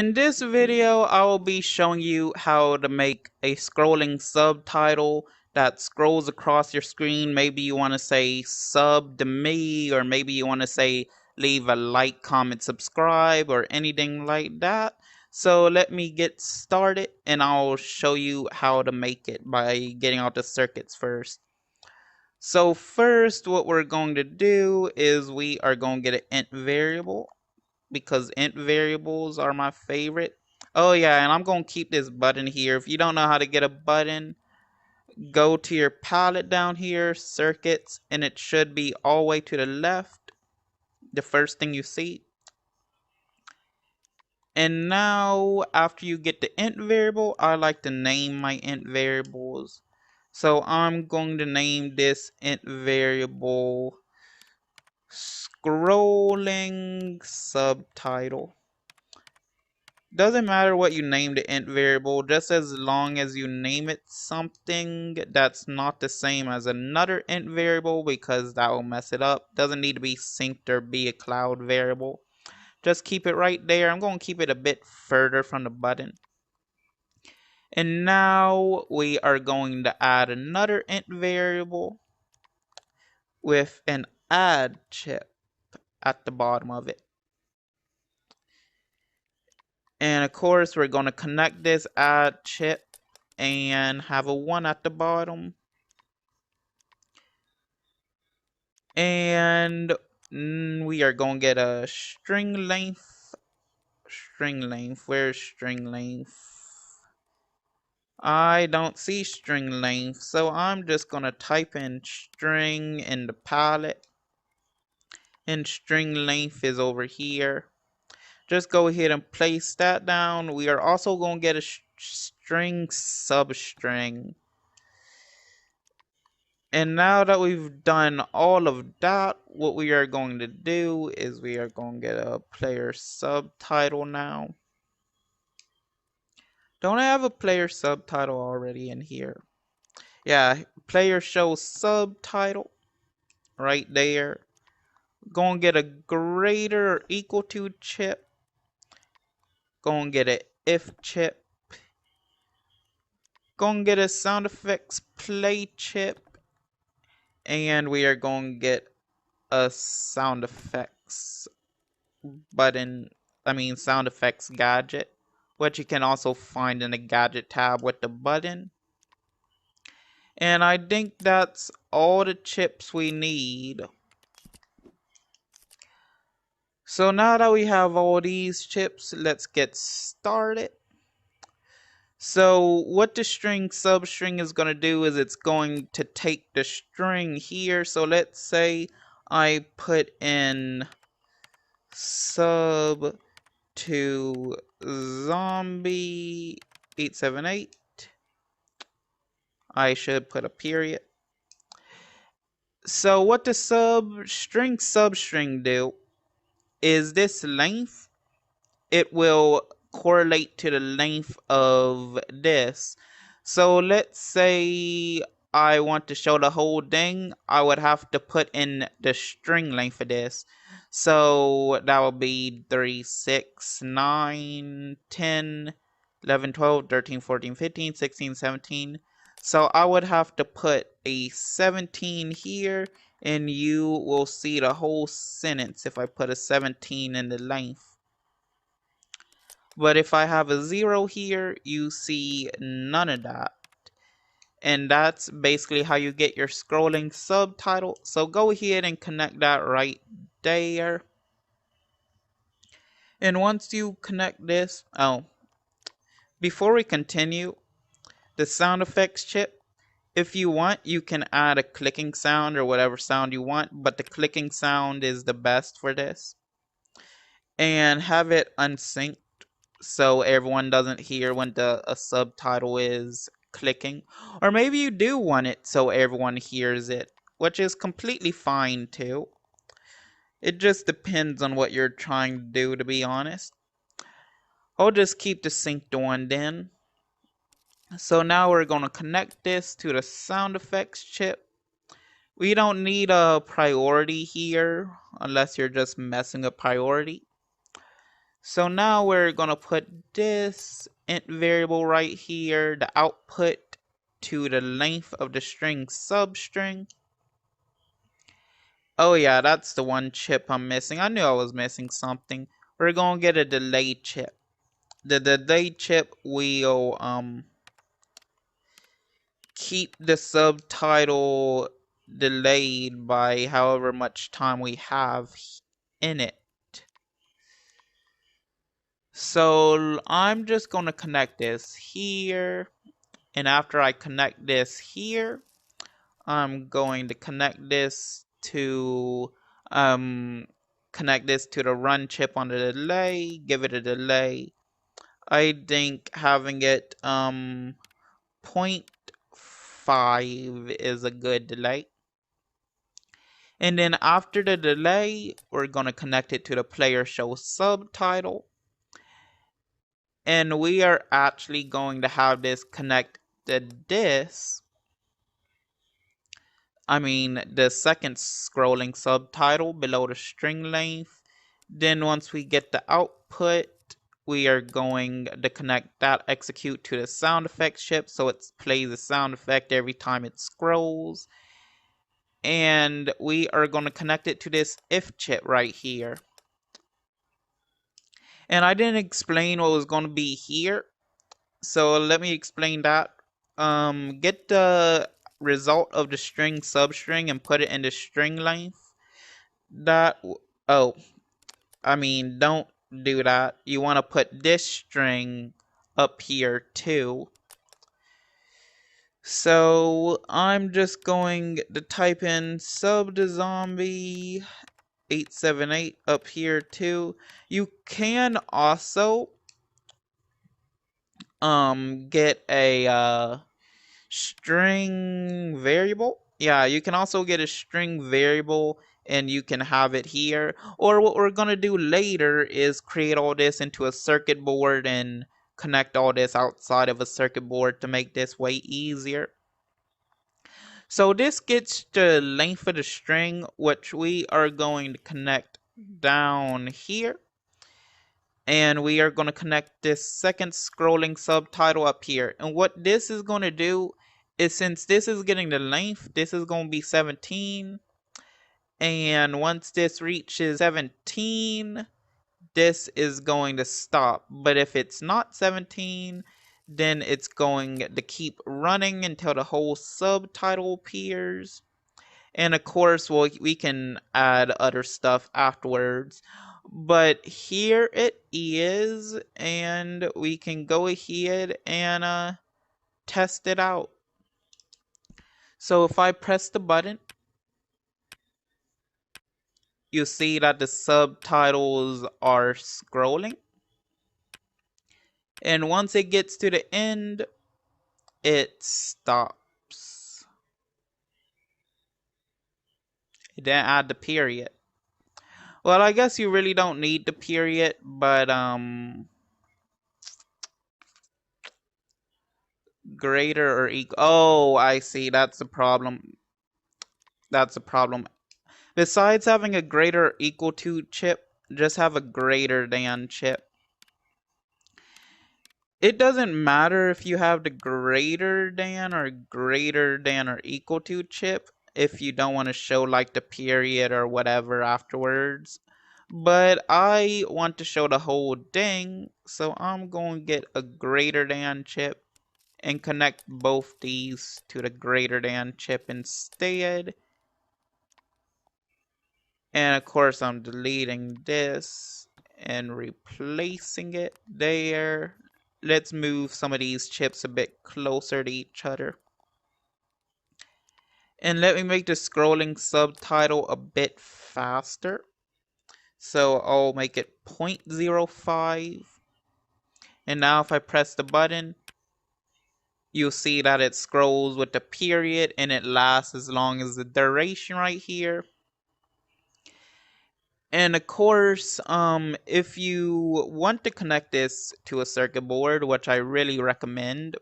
In this video, I will be showing you how to make a scrolling subtitle that scrolls across your screen. Maybe you want to say sub to me, or maybe you want to say leave a like, comment, subscribe, or anything like that. So let me get started and I'll show you how to make it by getting out the circuits first. So first, what we're going to do is we are going to get an int variable, because int variables are my favorite. Oh yeah, and I'm going to keep this button here. If you don't know how to get a button, go to your palette down here, circuits, and it should be all the way to the left, the first thing you see. And now, after you get the int variable, I like to name my int variables. So I'm going to name this int variable scrolling subtitle. Doesn't matter what you name the int variable, just as long as you name it something that's not the same as another int variable, because that will mess it up. Doesn't need to be synced or be a cloud variable. Just keep it right there. I'm going to keep it a bit further from the button. And now we are going to add another int variable with an add chip at the bottom of it. And of course, we're going to connect this add chip and have a 1 at the bottom. And we are going to get a string length. Where's string length? I don't see string length, so I'm just going to type in string in the palette. And string length is over here. Just go ahead and place that down. We are also going to get a string substring. And now that we've done all of that, what we are going to do is we are going to get a player subtitle now. Don't I have a player subtitle already in here? Yeah, player show subtitle right there. Going to get a greater or equal to chip. Going to get an if chip. Going to get a sound effects play chip. And we are going to get a sound effects button, sound effects gadget, which you can also find in the gadget tab with the button. And I think that's all the chips we need. So now that we have all these chips, let's get started. So what the string substring is going to do is it's going to take the string here. So let's say I put in sub to zombie 878. I should put a period. So what the substring do is this length, it will correlate to the length of this. So let's say I want to show the whole thing, I would have to put in the string length of this. So that would be 3, 6, 9, 10, 11, 12, 13, 14, 15, 16, 17. So I would have to put a 17 here, and you will see the whole sentence if I put a 17 in the length. But if I have a 0 here, you see none of that. And that's basically how you get your scrolling subtitle. So go ahead and connect that right there. And once you connect this, before we continue, the sound effects chip, if you want, you can add a clicking sound or whatever sound you want, but the clicking sound is the best for this. And have it unsynced so everyone doesn't hear when a subtitle is clicking. Or maybe you do want it so everyone hears it, which is completely fine too. It just depends on what you're trying to do, to be honest. I'll just keep the synced one then. So now we're going to connect this to the sound effects chip. We don't need a priority here unless you're just messing with priority. So now we're gonna put this int variable right here, the output to the length of the string substring. Oh yeah, that's the one chip I'm missing. I knew I was missing something. We're gonna get a delay chip. The delay chip will keep the subtitle delayed by however much time we have in it. So I'm just going to connect this here, and after I connect this here, I'm going to connect this to the run chip on the delay, give it a delay. I think having it 0.5 is a good delay. And then after the delay, we're going to connect it to the player show subtitle. And we are actually going to have this connect this. The second scrolling subtitle below the string length. Then once we get the output, we are going to connect that execute to the sound effect chip, so it plays a sound effect every time it scrolls. And we are going to connect it to this if chip right here. And I didn't explain what was going to be here, so let me explain that. Get the result of the string substring and put it in the string length. Don't do that. You want to put this string up here too. So I'm just going to type in sub to zombie 878 up here too. You can also get a string variable. Yeah, you can also get a string variable and you can have it here. Or what we're gonna do later is create all this into a circuit board and connect all this outside of a circuit board to make this way easier. So this gets the length of the string, which we are going to connect down here. And we are going to connect this second scrolling subtitle up here. And what this is going to do is, since this is getting the length, this is going to be 17. And once this reaches 17, this is going to stop. But if it's not 17, then it's going to keep running until the whole subtitle appears. And of course, we can add other stuff afterwards. But here it is, and we can go ahead and test it out. So if I press the button, you see that the subtitles are scrolling. And once it gets to the end, it stops. It didn't add the period. Well, I guess you really don't need the period, but greater or equal. Oh, I see. That's a problem. That's a problem. Besides having a greater or equal to chip, just have a greater than chip. It doesn't matter if you have the greater than or equal to chip if you don't want to show like the period or whatever afterwards. But I want to show the whole thing, so I'm going to get a greater than chip and connect both these to the greater than chip instead. And of course I'm deleting this and replacing it there. Let's move some of these chips a bit closer to each other. And let me make the scrolling subtitle a bit faster. So I'll make it 0.05. And now if I press the button, you'll see that it scrolls with the period and it lasts as long as the duration right here. And of course, if you want to connect this to a circuit board, which I really recommend,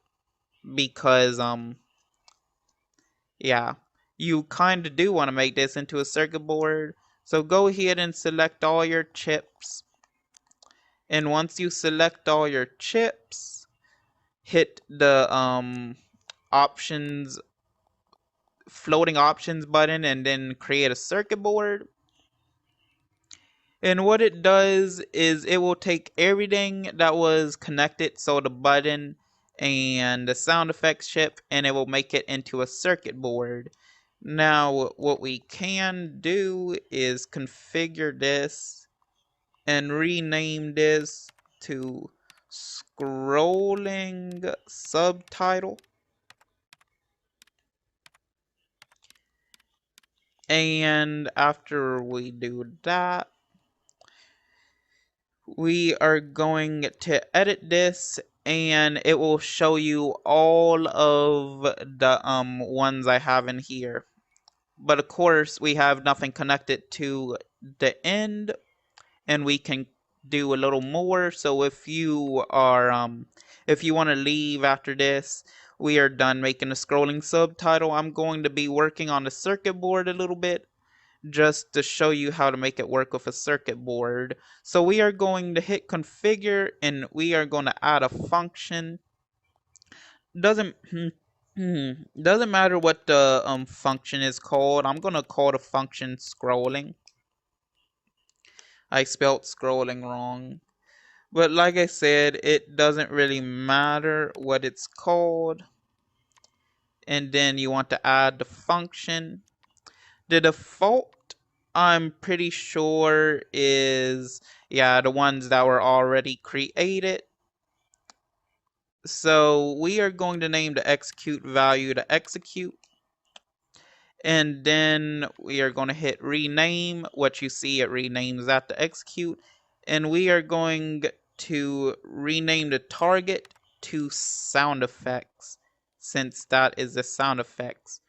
because yeah, you kind of do want to make this into a circuit board. So go ahead and select all your chips And once you select all your chips, hit the options, floating options button, and then create a circuit board. And what it does is it will take everything that was connected, so the button and the sound effects chip, and it will make it into a circuit board. Now, what we can do is configure this and rename this to scrolling subtitle. And after we do that, we are going to edit this, and it will show you all of the ones I have in here. But of course, we have nothing connected to the end, and we can do a little more. So if you are if you want to leave after this, we are done making a scrolling subtitle. I'm going to be working on the circuit board a little bit, just to show you how to make it work with a circuit board. So we are going to hit configure, and we are going to add a function. Doesn't doesn't matter what the function is called. I'm going to call the function scrolling. I spelled scrolling wrong. But like I said, it doesn't really matter what it's called. And then you want to add the function. The default, I'm pretty sure, is, yeah, the ones that were already created. So we are going to name the execute value to execute. And then we are going to hit rename. What you see, it renames that to execute. And we are going to rename the target to sound effects, since that is the sound effects.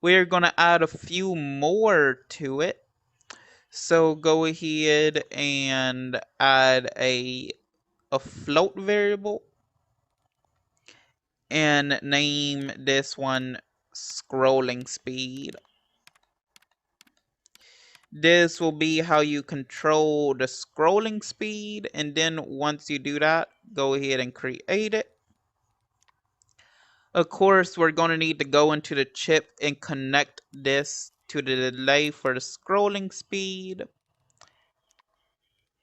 We're going to add a few more to it. So go ahead and add a float variable and name this one scrolling speed. This will be how you control the scrolling speed, and then once you do that, go ahead and create it. Of course, we're going to need to go into the chip and connect this to the delay for the scrolling speed.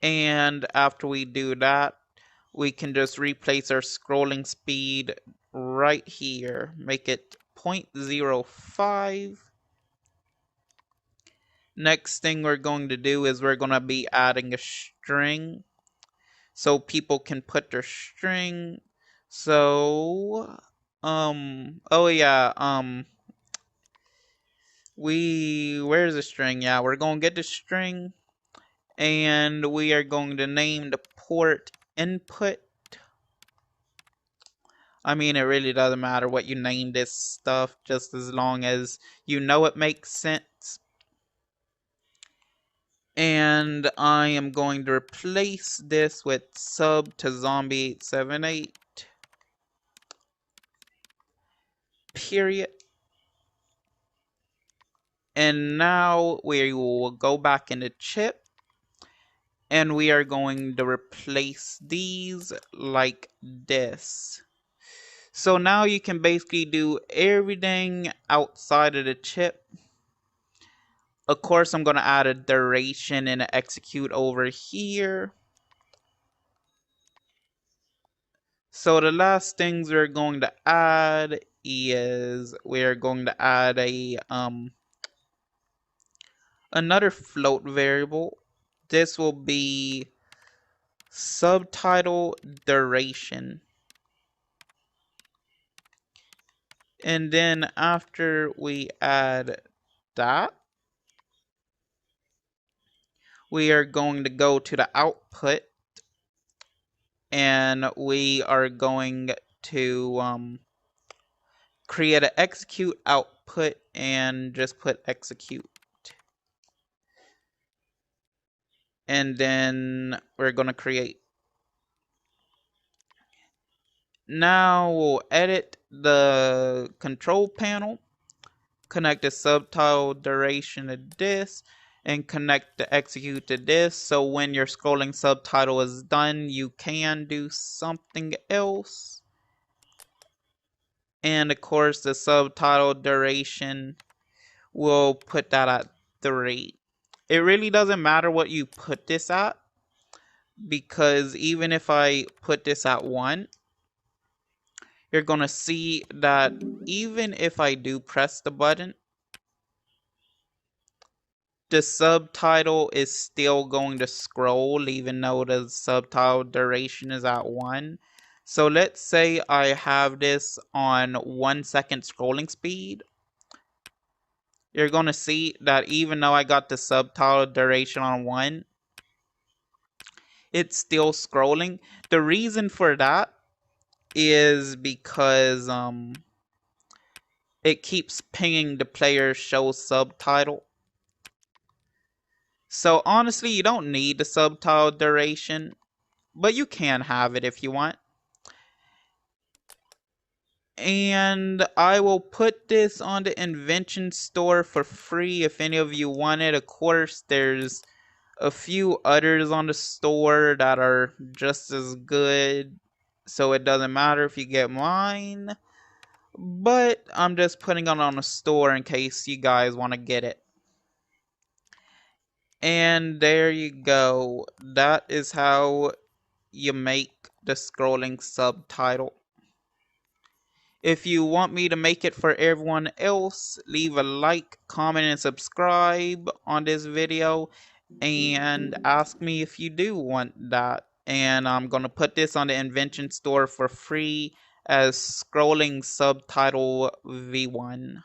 And after we do that, we can just replace our scrolling speed right here. Make it 0.05. Next thing we're going to do is we're going to be adding a string, so people can put their string. So, oh yeah, where's the string? Yeah, we're going to get the string, and we are going to name the port input. I mean, it really doesn't matter what you name this stuff, just as long as you know it makes sense. And I am going to replace this with sub to zombie 878, period. And now we will go back in the chip, and we are going to replace these like this. So now you can basically do everything outside of the chip. Of course, I'm going to add a duration and an execute over here. So the last things we're going to add is we're going to add a another float variable. This will be subtitle duration. And then after we add that, we are going to go to the output, and we are going to create an execute output and just put execute. And then we're going to create. Now we'll edit the control panel, connect the subtitle duration to this, and connect the execute to this, so when your scrolling subtitle is done, you can do something else. And of course, the subtitle duration, we'll put that at 3. It really doesn't matter what you put this at, because even if I put this at 1, you're going to see that even if I do press the button, the subtitle is still going to scroll even though the subtitle duration is at 1. So let's say I have this on 1 second scrolling speed. You're going to see that even though I got the subtitle duration on 1, it's still scrolling. The reason for that is because it keeps pinging the player show subtitle. So honestly, you don't need the subtitle duration, but you can have it if you want. And I will put this on the invention store for free if any of you want it. Of course, there's a few others on the store that are just as good, so it doesn't matter if you get mine. But I'm just putting it on the store in case you guys want to get it. And there you go. That is how you make the scrolling subtitle. If you want me to make it for everyone else, leave a like, comment, and subscribe on this video, and ask me if you do want that. And I'm going to put this on the invention store for free as scrolling subtitle V1.